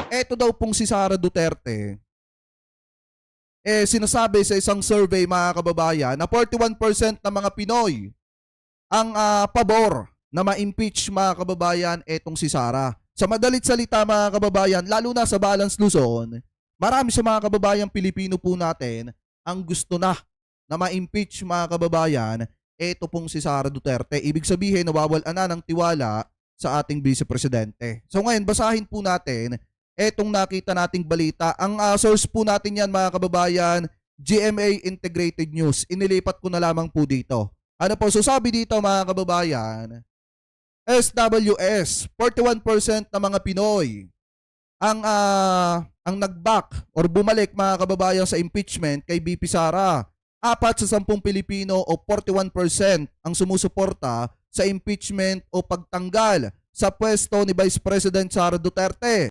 Eto daw pong si Sara Duterte, sinasabi sa isang survey mga kababayan na 41% ng mga Pinoy ang pabor na ma-impeach mga kababayan etong si Sara. Sa madalit salita mga kababayan, lalo na sa Balance Luzon, marami sa mga kababayan Pilipino po natin ang gusto na ma-impeach mga kababayan eto pong si Sara Duterte. Ibig sabihin nawawalan na ng tiwala sa ating Vice Presidente. So ngayon, basahin po natin etong nakita nating balita. Ang source po natin yan mga kababayan, GMA Integrated News. Inilipat ko na lamang po dito. Ano po, so sabi dito mga kababayan, SWS, 41% ng mga Pinoy ang nag-back or bumalik mga kababayan sa impeachment kay BP Sara. 4 sa 10 Pilipino o 41% ang sumusuporta sa impeachment o pagtanggal sa pwesto ni Vice President Sara Duterte.